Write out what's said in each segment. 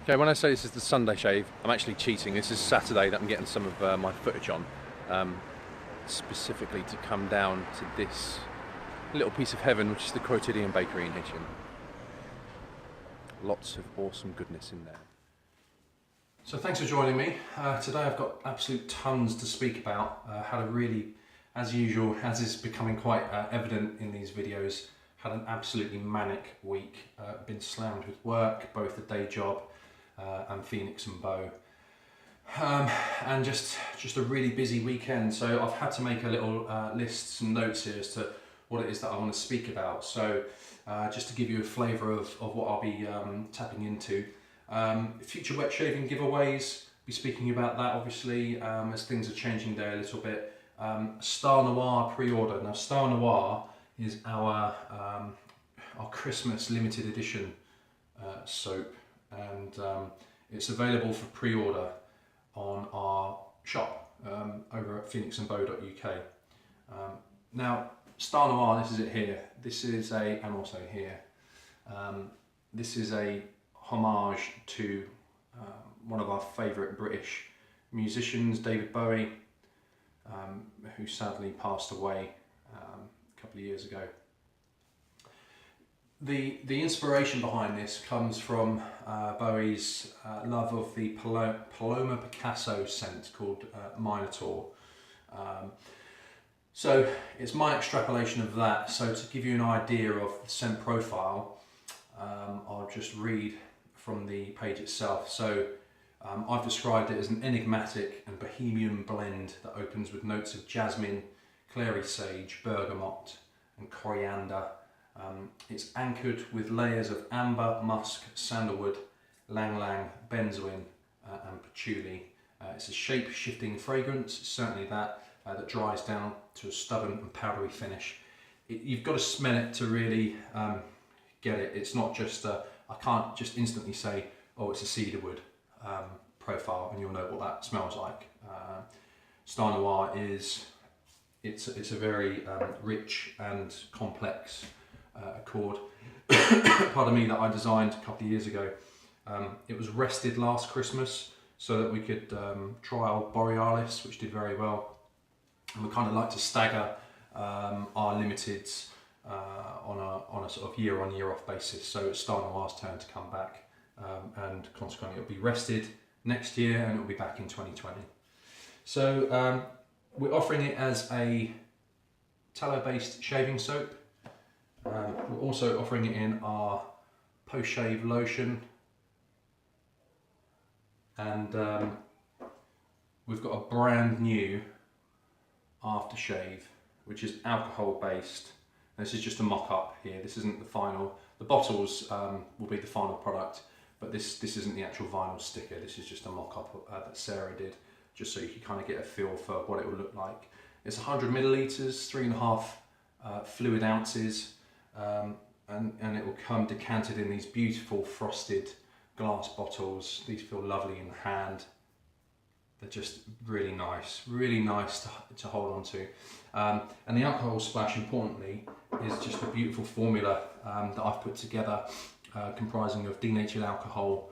Okay, when I say this is the Sunday shave, I'm actually cheating. This is Saturday that I'm getting some of my footage on, specifically to come down to this little piece of heaven, which is the Quotidian Bakery in Hitchin. Lots of awesome goodness in there. So thanks for joining me. Today I've got absolute tons to speak about. Had a really, as usual, as is becoming quite evident in these videos, had an absolutely manic week. Been slammed with work, both the day job and Phoenix and Beau. And just a really busy weekend. So I've had to make a little list, some notes here as to what it is that I want to speak about. So just to give you a flavour of what I'll be tapping into. Future wet shaving giveaways, be speaking about that obviously as things are changing there a little bit. Star Noir pre-order. Now Star Noir is our Christmas limited edition soap, and it's available for pre-order on our shop over at phoenixandbeau.uk. Now Star Noir, this is it here. This is and also here. This is a homage to one of our favourite British musicians, David Bowie, who sadly passed away a couple of years ago. The inspiration behind this comes from Bowie's love of the Paloma Picasso scent called Minotaur. So it's my extrapolation of that. So to give you an idea of the scent profile, I'll just read from the page itself. So I've described it as an enigmatic and bohemian blend that opens with notes of jasmine, clary sage, bergamot and coriander. It's anchored with layers of amber, musk, sandalwood, lang lang, benzoin and patchouli. It's a shape-shifting fragrance, certainly that dries down to a stubborn and powdery finish. You've got to smell it to really get it. It's not just, I can't just instantly say, oh, it's a cedarwood profile and you'll know what that smells like. Star Noir it's a very rich and complex accord, pardon me, that I designed a couple of years ago. It was rested last Christmas so that we could trial Borealis, which did very well. And we kind of like to stagger our limiteds on a sort of year on year off basis. So it's Star Noir's turn to come back, and consequently it'll be rested next year and it'll be back in 2020. So we're offering it as a tallow based shaving soap. We're also offering it in our post-shave lotion, and we've got a brand new aftershave which is alcohol based. This is just a mock-up here, this isn't the final. The bottles will be the final product, but this isn't the actual vinyl sticker. This is just a mock-up that Sarah did, just so you can kind of get a feel for what it will look like. It's 100 millilitres, 3.5 fluid ounces. And it will come decanted in these beautiful frosted glass bottles. These feel lovely in the hand. They're just really nice to hold on to. And the alcohol splash, importantly, is just a beautiful formula that I've put together, comprising of denatured alcohol,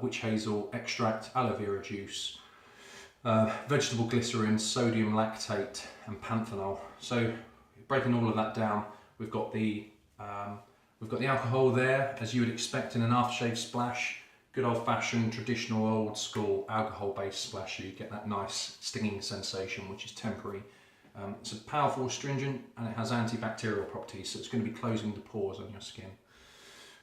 witch hazel extract, aloe vera juice, vegetable glycerin, sodium lactate and panthenol. So breaking all of that down, we've got the alcohol there, as you would expect in an aftershave splash. Good old-fashioned, traditional, old-school alcohol-based splash. So you get that nice stinging sensation, which is temporary. It's a powerful astringent and it has antibacterial properties, so it's going to be closing the pores on your skin.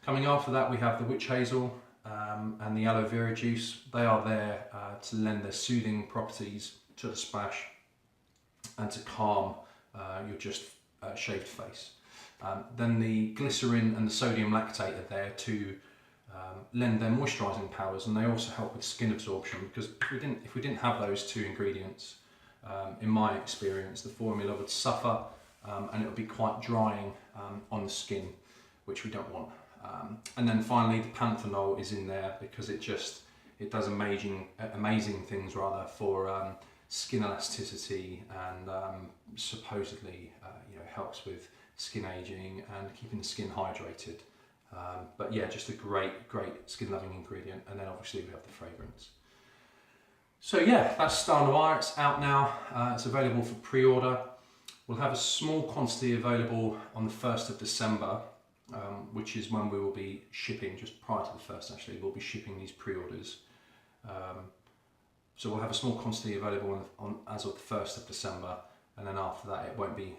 Coming after that, we have the witch hazel and the aloe vera juice. They are there to lend their soothing properties to the splash and to calm your just shaved face. Then the glycerin and the sodium lactate are there to lend their moisturising powers, and they also help with skin absorption, because if we didn't have those two ingredients, in my experience, the formula would suffer and it would be quite drying on the skin, which we don't want. And then finally the panthenol is in there because it does amazing things rather for skin elasticity, and supposedly helps with skin aging and keeping the skin hydrated. But yeah, just a great skin loving ingredient. And then obviously we have the fragrance. So yeah, that's Star Noir. It's out now. It's available for pre-order. We'll have a small quantity available on the 1st of December, which is when we will be shipping, just prior to the 1st actually, we'll be shipping these pre-orders. So we'll have a small quantity available as of the 1st of December, and then after that it won't be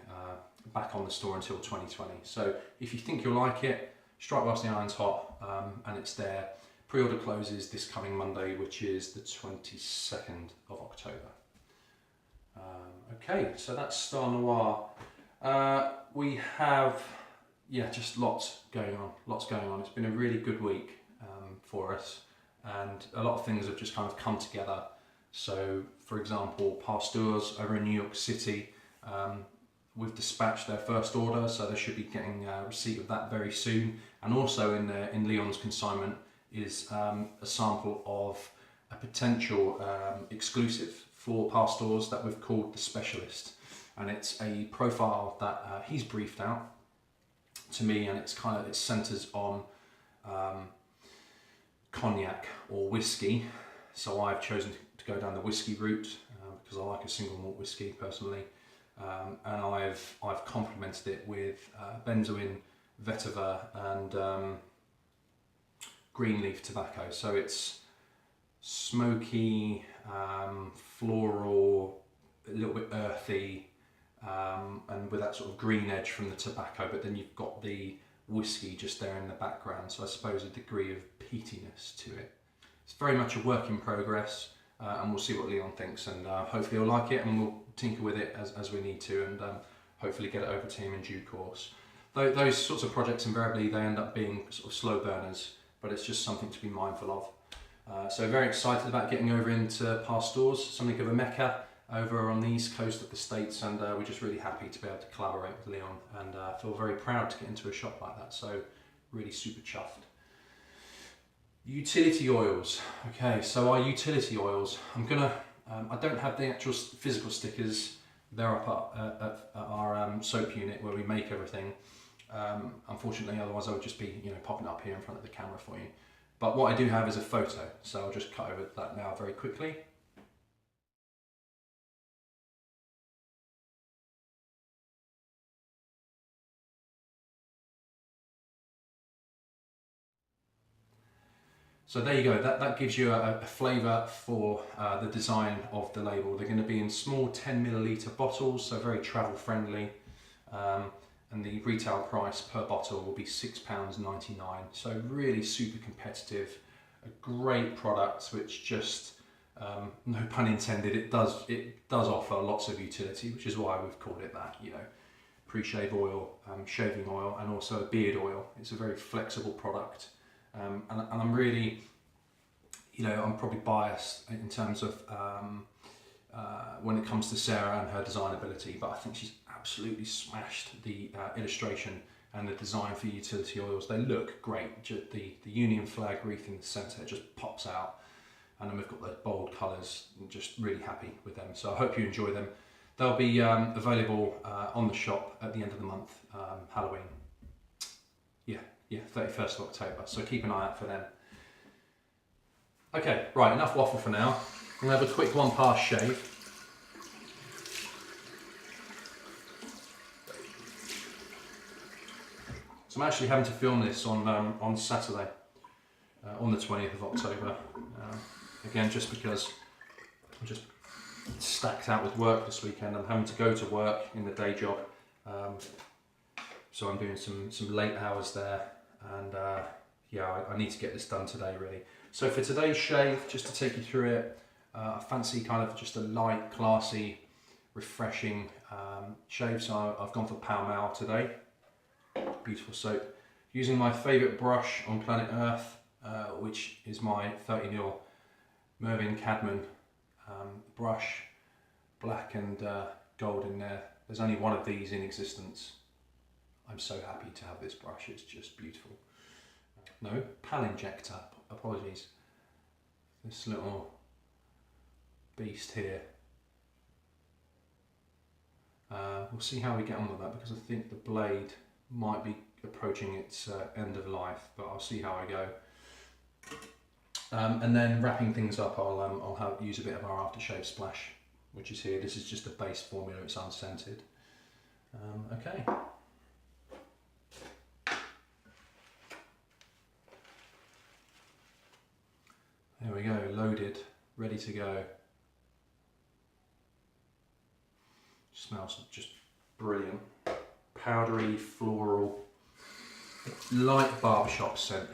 back on the store until 2020. So if you think you'll like it, strike whilst the iron's hot, and it's there. Pre-order closes this coming Monday, which is the 22nd of October. Okay, so that's Star Noir. We have, yeah, just lots going on. It's been a really good week for us, and a lot of things have just kind of come together. So, for example, Pasteurs over in New York City, we've dispatched their first order, so they should be getting receipt of that very soon. And also in Leon's consignment is a sample of a potential exclusive for Pasteurs that we've called the Specialist, and it's a profile that he's briefed out to me, and it centres on cognac or whiskey. So I've chosen to go down the whiskey route because I like a single malt whiskey personally, and I've complemented it with benzoin, vetiver, and green leaf tobacco. So it's smoky, floral, a little bit earthy, and with that sort of green edge from the tobacco, but then you've got the whiskey just there in the background, so I suppose a degree of peatiness to it. It's very much a work in progress, and we'll see what Leon thinks, and hopefully he'll like it, and we'll tinker with it as we need to, and hopefully get it over to him in due course. Those sorts of projects invariably, they end up being sort of slow burners, but it's just something to be mindful of. So very excited about getting over into Pasteurs, something of a mecca over on the east coast of the States, and we're just really happy to be able to collaborate with Leon, and feel very proud to get into a shop like that, so really super chuffed. Utility oils. Okay, so our utility oils, I don't have the actual physical stickers, they're up at our soap unit where we make everything, unfortunately, otherwise I would just be popping up here in front of the camera for you. But what I do have is a photo, so I'll just cut over that now very quickly. So there you go, that gives you a flavour for the design of the label. They're going to be in small 10ml bottles, so very travel friendly, and the retail price per bottle will be £6.99, so really super competitive, a great product which just, no pun intended, it does offer lots of utility, which is why we've called it that, pre-shave oil, shaving oil, and also a beard oil. It's a very flexible product. And I'm really, I'm probably biased in terms of when it comes to Sarah and her design ability, but I think she's absolutely smashed the illustration and the design for utility oils. They look great. The Union flag wreath in the centre just pops out, and then we've got those bold colours, and just really happy with them. So I hope you enjoy them. They'll be available on the shop at the end of the month, Halloween. Yeah, 31st of October, so keep an eye out for them. Okay, right, enough waffle for now. I'm going to have a quick one-pass shave. So I'm actually having to film this on Saturday, on the 20th of October. Again, just because I'm just stacked out with work this weekend. I'm having to go to work in the day job. So I'm doing some late hours there, and yeah, I need to get this done today really. So for today's shave, just to take you through it, I fancy kind of just a light, classy, refreshing shave, so I've gone for Pall Mall today. Beautiful soap. Using my favourite brush on planet Earth, which is my 30mm Mervyn Cadman brush, black and gold in there. There's only one of these in existence. I'm so happy to have this brush, it's just beautiful. No, Pal Injector, apologies. This little beast here. We'll see how we get on with that, because I think the blade might be approaching its end of life, but I'll see how I go. And then wrapping things up, I'll use a bit of our aftershave splash, which is here. This is just a base formula, it's unscented. Okay. There we go, loaded, ready to go. Smells just brilliant. Powdery, floral, light barbershop scent.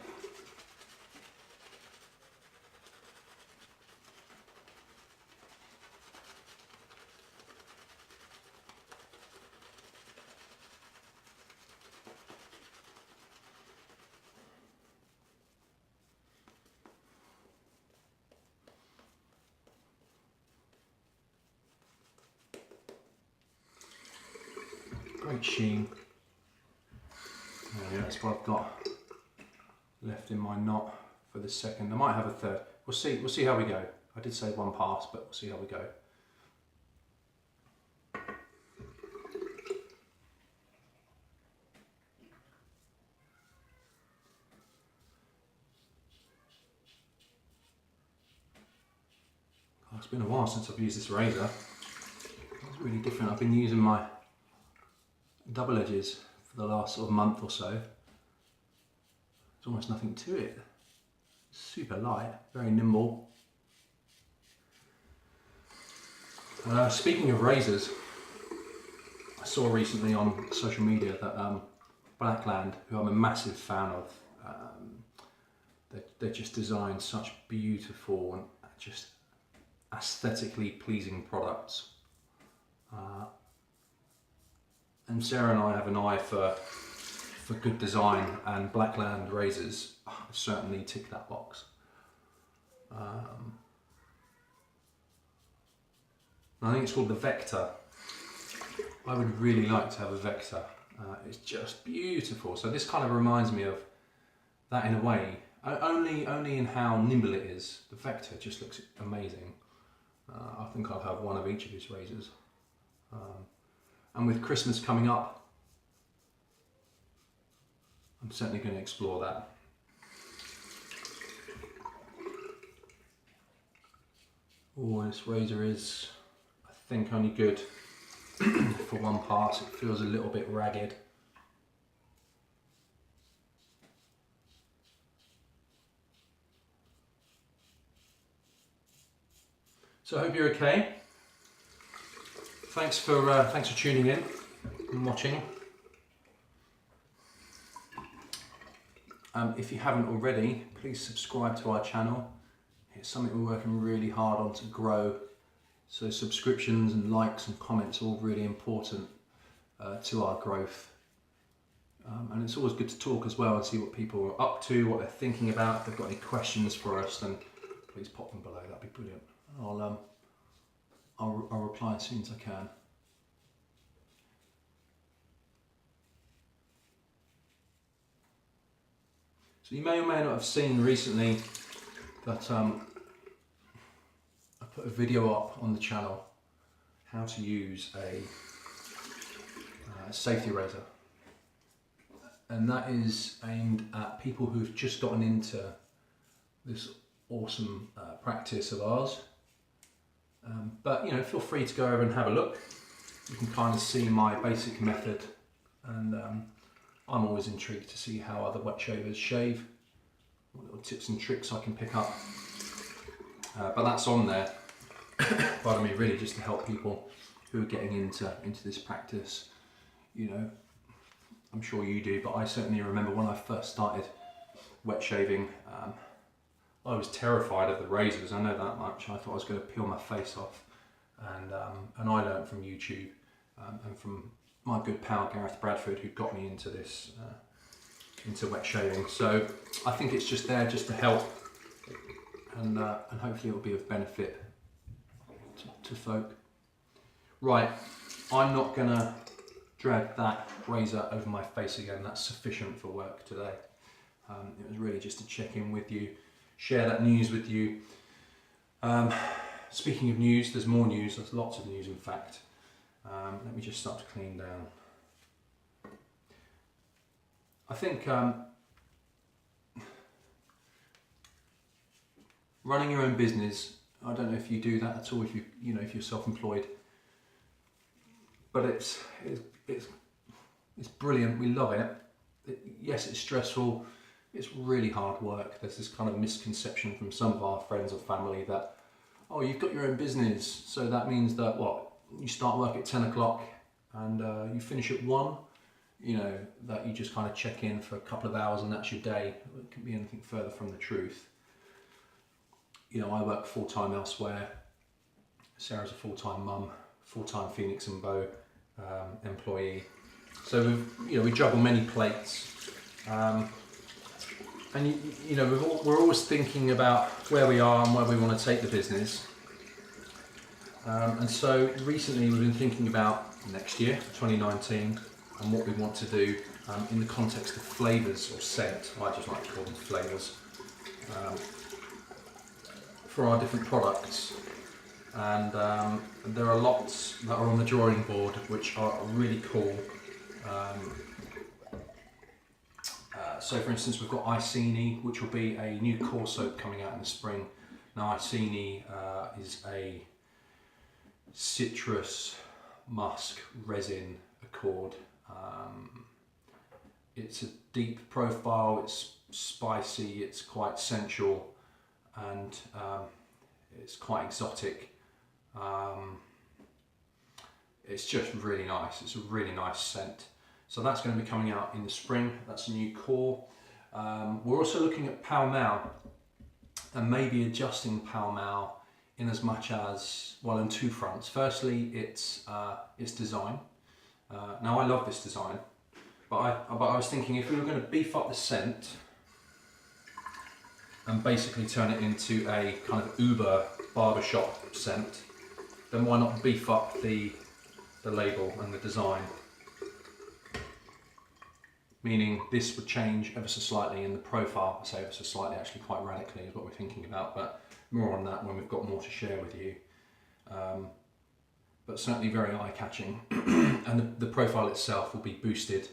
Great sheen. Yeah, that's what I've got left in my knot for the second. I might have a third. We'll see how we go. I did say one pass, but we'll see how we go. Oh, it's been a while since I've used this razor. It's really different. I've been using my double edges for the last sort of month or so. There's almost nothing to it. Super light, very nimble. Speaking of razors, I saw recently on social media that Blackland, who I'm a massive fan of, they just designed such beautiful and just aesthetically pleasing products. And Sarah and I have an eye for good design, and Blackland razors certainly tick that box. I think it's called the Vector. I would really like to have a Vector. It's just beautiful. So this kind of reminds me of that in a way, only in how nimble it is. The Vector just looks amazing. I think I'll have one of each of his razors. And with Christmas coming up, I'm certainly going to explore that. Oh, this razor is, I think, only good for one pass. It feels a little bit ragged. So I hope you're okay. Thanks for tuning in and watching. If you haven't already, please subscribe to our channel. It's something we're working really hard on to grow. So subscriptions and likes and comments are all really important to our growth. And it's always good to talk as well and see what people are up to, what they're thinking about. If they've got any questions for us, then please pop them below. That'd be brilliant. I'll reply as soon as I can. So you may or may not have seen recently that I put a video up on the channel how to use a safety razor, and that is aimed at people who've just gotten into this awesome practice of ours. But you know, feel free to go over and have a look. You can kind of see my basic method, and I'm always intrigued to see how other wet shavers shave, what little tips and tricks I can pick up. But that's on there, pardon me, really just to help people who are getting into this practice. You know, I'm sure you do, but I certainly remember when I first started wet shaving, I was terrified of the razors. I know that much. I thought I was going to peel my face off, and I learned from YouTube and from my good pal Gareth Bradford, who got me into this, into wet shaving. So I think it's just there just to help, and hopefully it will be of benefit to folk. Right, I'm not going to drag that razor over my face again. That's sufficient for work today. It was really just to check in with you, share that news with you. Speaking of news, there's more news. There's lots of news, in fact. Let me just start to clean down. I think running your own business, I don't know if you do that at all, if if you're self-employed, but it's brilliant. We love it. Yes, it's stressful. It's really hard work. There's this kind of misconception from some of our friends or family that, oh, you've got your own business, so that means that you start work at 10 o'clock and you finish at 1. That you just kind of check in for a couple of hours and that's your day. It can be anything further from the truth. I work full-time elsewhere. Sarah's a full-time mum, full-time Phoenix and Beau employee. So we juggle many plates, and we're always thinking about where we are and where we want to take the business. And so recently we've been thinking about next year, 2019, and what we want to do in the context of flavours or scent. I just like to call them flavours. For our different products, and there are lots that are on the drawing board which are really cool. So for instance, we've got Iceni, which will be a new core soap coming out in the spring. Now Iceni is a citrus musk resin accord. It's a deep profile, it's spicy, it's quite sensual, and it's quite exotic. It's just really nice. It's a really nice scent. So that's going to be coming out in the spring. That's a new core. We're also looking at Pall Mall and maybe adjusting Pall Mall in as much as, on 2 fronts. Firstly, it's design. Now I love this design, but I was thinking if we were going to beef up the scent and basically turn it into a kind of Uber barbershop scent, then why not beef up the label and the design? Meaning this would change ever so slightly in the profile. I say ever so slightly, actually quite radically is what we're thinking about, but more on that when we've got more to share with you. But certainly very eye-catching, and the profile itself will be boosted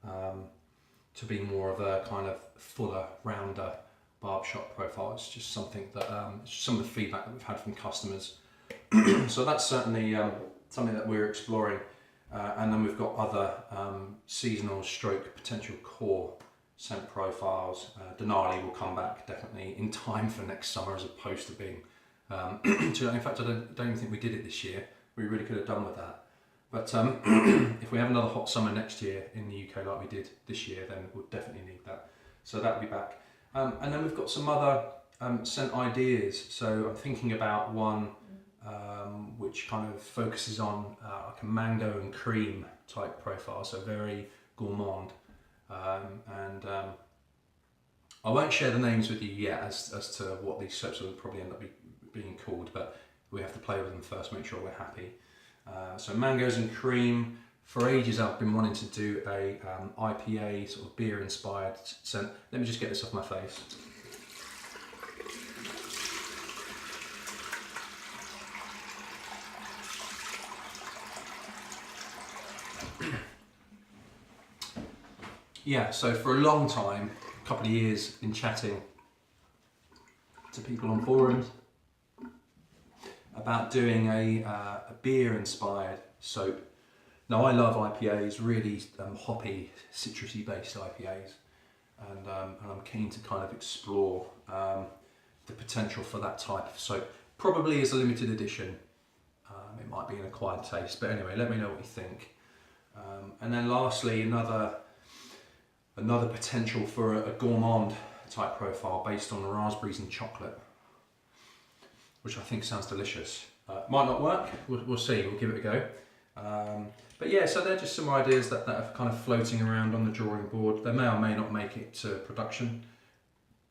to be more of a kind of fuller, rounder barbershop profile. It's just something that some of the feedback that we've had from customers. So that's certainly something that we're exploring, and then we've got other seasonal stroke potential core scent profiles. Denali will come back definitely in time for next summer, as opposed to being in fact I don't even think we did it this year. We really could have done with that, but if we have another hot summer next year in the UK like we did this year, then we'll definitely need that. So that'll be back. And then we've got some other scent ideas. So I'm thinking about one which kind of focuses on like a mango and cream type profile, so very gourmand. And I won't share the names with you yet as to what these soaps will probably end up being called, but we have to play with them first, make sure we're happy. So mangoes and cream. For ages I've been wanting to do a IPA sort of beer inspired scent. Let me just get this off my face. Yeah, so for a long time, a couple of years in chatting to people on forums about doing a beer inspired soap. Now I love IPAs, really hoppy, citrusy based IPAs, and I'm keen to kind of explore the potential for that type of soap. Probably as a limited edition. It might be an acquired taste, but anyway, let me know what you think. And then lastly, another potential for a gourmand type profile based on raspberries and chocolate, which I think sounds delicious. Might not work, we'll see, we'll give it a go. But yeah, so they're just some ideas that are kind of floating around on the drawing board. They may or may not make it to production,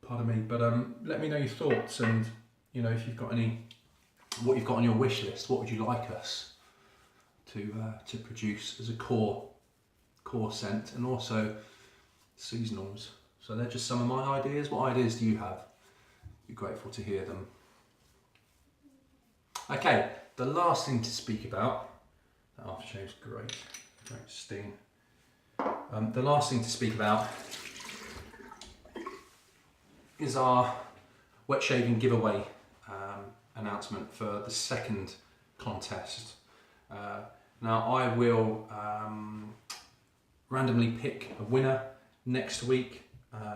pardon me, but let me know your thoughts, and if you've got what you've got on your wish list. What would you like us to produce as a core scent, and also seasonals. So they're just some of my ideas. What ideas do you have? Be grateful to hear them. Okay, the last thing to speak about, that aftershave's great sting. The last thing to speak about is our wet shaving giveaway announcement for the second contest. Now I will randomly pick a winner next week,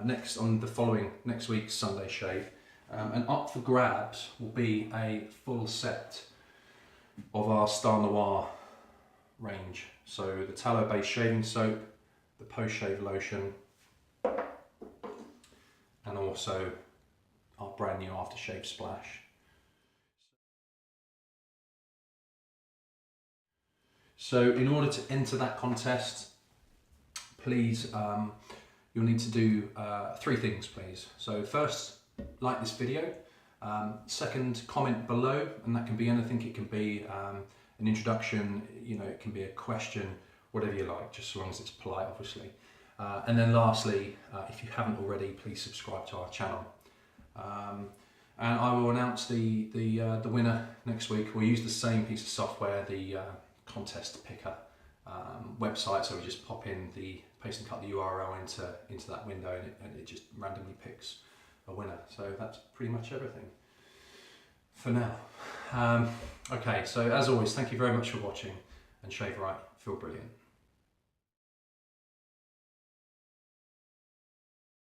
next week's Sunday shave, and up for grabs will be a full set of our Star Noir range. So the tallow based shaving soap, the post shave lotion, and also our brand new aftershave splash. So in order to enter that contest, please, you'll need to do 3 things, please. So first, like this video. Second, comment below, and that can be anything. It can be an introduction, you know, it can be a question, whatever you like, just as long as it's polite, obviously. And then lastly, if you haven't already, please subscribe to our channel. And I will announce the winner next week. We'll use the same piece of software, the contest picker website, so we just pop in paste and cut the URL into that window, and it just randomly picks a winner. So that's pretty much everything for now. Okay, so as always, thank you very much for watching, and shave right, feel brilliant.